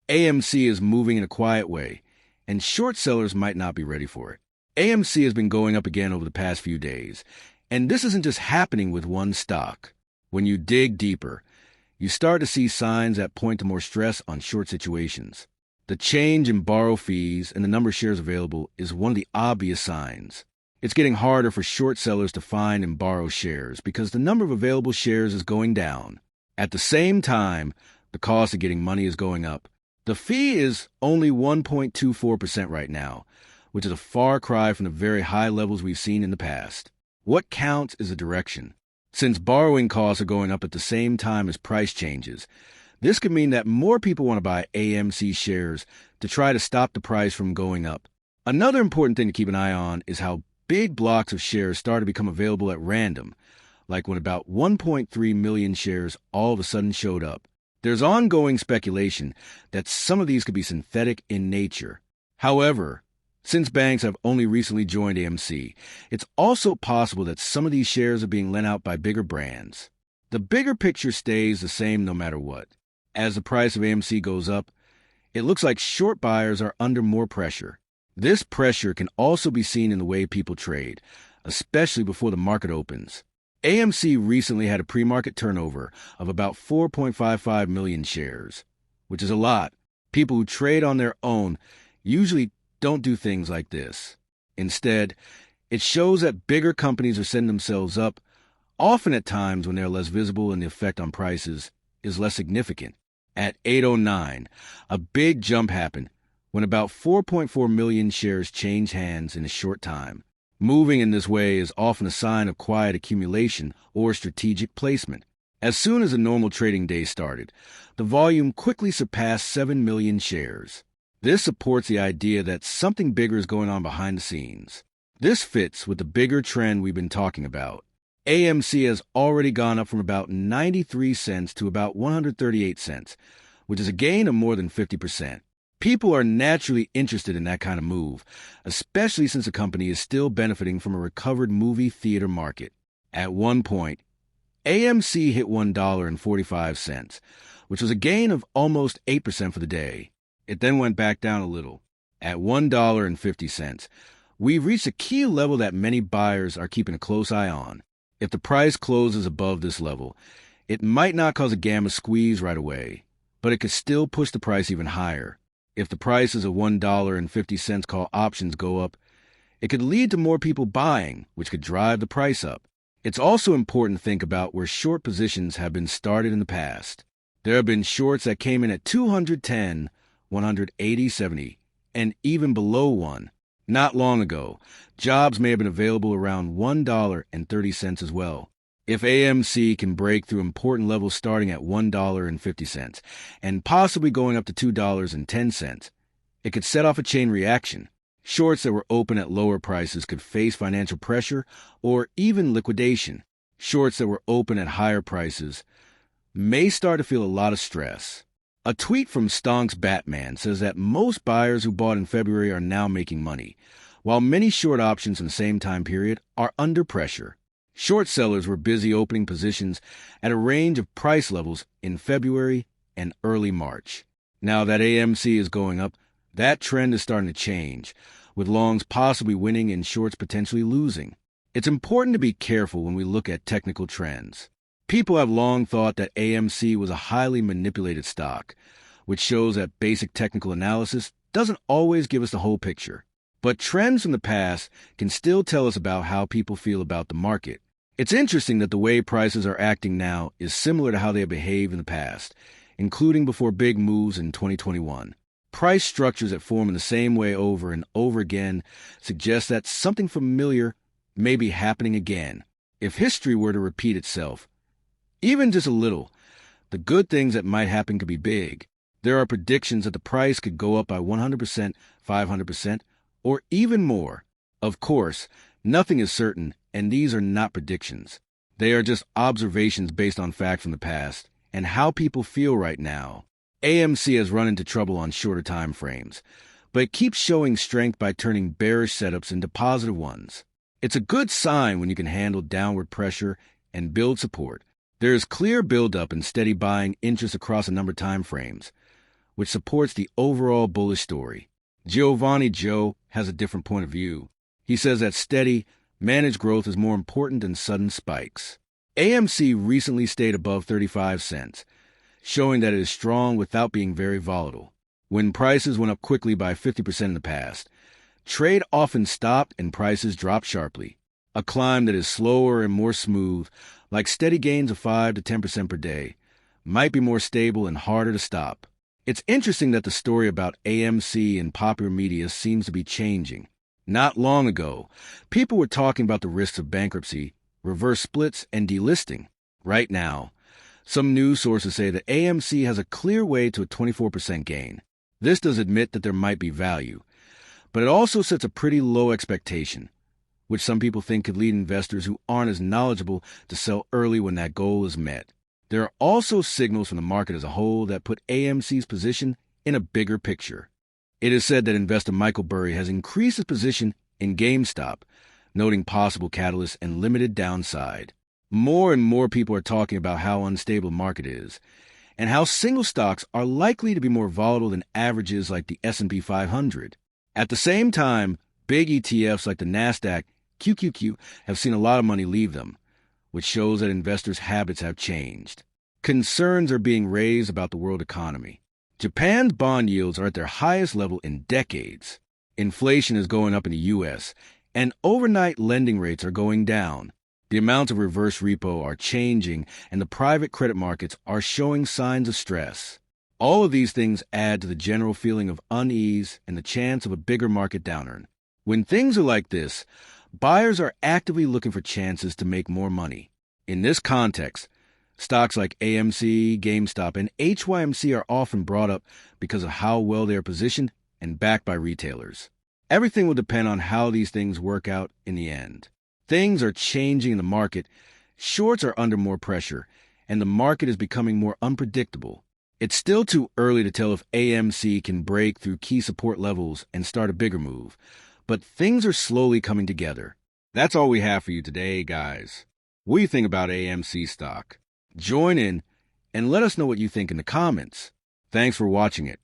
AMC is moving in a quiet way, and short sellers might not be ready for it. AMC has been going up again over the past few days, and this isn't just happening with one stock. When you dig deeper, you start to see signs that point to more stress on short situations. The change in borrow fees and the number of shares available is one of the obvious signs. It's getting harder for short sellers to find and borrow shares because the number of available shares is going down. At the same time, the cost of getting money is going up. The fee is only 1.24% right now, which is a far cry from the very high levels we've seen in the past. What counts is the direction. Since borrowing costs are going up at the same time as price changes, this could mean that more people want to buy AMC shares to try to stop the price from going up. Another important thing to keep an eye on is how big blocks of shares start to become available at random, like when about 1.3 million shares all of a sudden showed up. There's ongoing speculation that some of these could be synthetic in nature. However, since banks have only recently joined AMC, it's also possible that some of these shares are being lent out by bigger brands. The bigger picture stays the same no matter what. As the price of AMC goes up, it looks like short buyers are under more pressure. This pressure can also be seen in the way people trade, especially before the market opens. AMC recently had a pre-market turnover of about 4.55 million shares, which is a lot. People who trade on their own usually don't do things like this. Instead, it shows that bigger companies are setting themselves up, often at times when they're less visible and the effect on prices is less significant. At 8:09, a big jump happened when about 4.4 million shares changed hands in a short time. Moving in this way is often a sign of quiet accumulation or strategic placement. As soon as a normal trading day started, the volume quickly surpassed 7 million shares. This supports the idea that something bigger is going on behind the scenes. This fits with the bigger trend we've been talking about. AMC has already gone up from about 93 cents to about 138 cents, which is a gain of more than 50%. People are naturally interested in that kind of move, especially since the company is still benefiting from a recovered movie theater market. At one point, AMC hit $1.45, which was a gain of almost 8% for the day. It then went back down a little. At $1.50, we've reached a key level that many buyers are keeping a close eye on. If the price closes above this level, it might not cause a gamma squeeze right away, but it could still push the price even higher. If the prices of $1.50 call options go up, it could lead to more people buying, which could drive the price up. It's also important to think about where short positions have been started in the past. There have been shorts that came in at 210, 180, 70, and even below 1. Not long ago, jobs may have been available around $1.30 as well. If AMC can break through important levels starting at $1.50 and possibly going up to $2.10, it could set off a chain reaction. Shorts that were open at lower prices could face financial pressure or even liquidation. Shorts that were open at higher prices may start to feel a lot of stress. A tweet from Stonks Batman says that most buyers who bought in February are now making money, while many short options in the same time period are under pressure. Short sellers were busy opening positions at a range of price levels in February and early March. Now that AMC is going up, that trend is starting to change, with longs possibly winning and shorts potentially losing. It's important to be careful when we look at technical trends. People have long thought that AMC was a highly manipulated stock, which shows that basic technical analysis doesn't always give us the whole picture. But trends from the past can still tell us about how people feel about the market. It's interesting that the way prices are acting now is similar to how they have behaved in the past, including before big moves in 2021. Price structures that form in the same way over and over again suggest that something familiar may be happening again. If history were to repeat itself, even just a little, the good things that might happen could be big. There are predictions that the price could go up by 100%, 500%, or even more. Of course, nothing is certain, and these are not predictions. They are just observations based on fact from the past and how people feel right now. AMC has run into trouble on shorter time frames, but it keeps showing strength by turning bearish setups into positive ones. It's a good sign when you can handle downward pressure and build support. There is clear buildup and steady buying interest across a number of time frames, which supports the overall bullish story. Giovanni Joe has a different point of view. He says that steady, managed growth is more important than sudden spikes. AMC recently stayed above 35 cents, showing that it is strong without being very volatile. When prices went up quickly by 50% in the past, trade often stopped and prices dropped sharply. A climb that is slower and more smooth, like steady gains of 5 to 10% per day, might be more stable and harder to stop. It's interesting that the story about AMC in popular media seems to be changing. Not long ago, people were talking about the risks of bankruptcy, reverse splits, and delisting. Right now, some news sources say that AMC has a clear way to a 24% gain. This does admit that there might be value, but it also sets a pretty low expectation, which some people think could lead investors who aren't as knowledgeable to sell early when that goal is met. There are also signals from the market as a whole that put AMC's position in a bigger picture. It is said that investor Michael Burry has increased his position in GameStop, noting possible catalysts and limited downside. More and more people are talking about how unstable the market is, and how single stocks are likely to be more volatile than averages like the S&P 500. At the same time, big ETFs like the NASDAQ QQQ have seen a lot of money leave them, which shows that investors' habits have changed. Concerns are being raised about the world economy. Japan's bond yields are at their highest level in decades. Inflation is going up in the U.S., and overnight lending rates are going down. The amounts of reverse repo are changing, and the private credit markets are showing signs of stress. All of these things add to the general feeling of unease and the chance of a bigger market downturn. When things are like this, buyers are actively looking for chances to make more money. In this context, stocks like AMC, GameStop, and HYMC are often brought up because of how well they are positioned and backed by retailers. Everything will depend on how these things work out in the end. Things are changing in the market, shorts are under more pressure, and the market is becoming more unpredictable. It's still too early to tell if AMC can break through key support levels and start a bigger move, but things are slowly coming together. That's all we have for you today, guys. What do you think about AMC stock? Join in and let us know what you think in the comments. Thanks for watching it.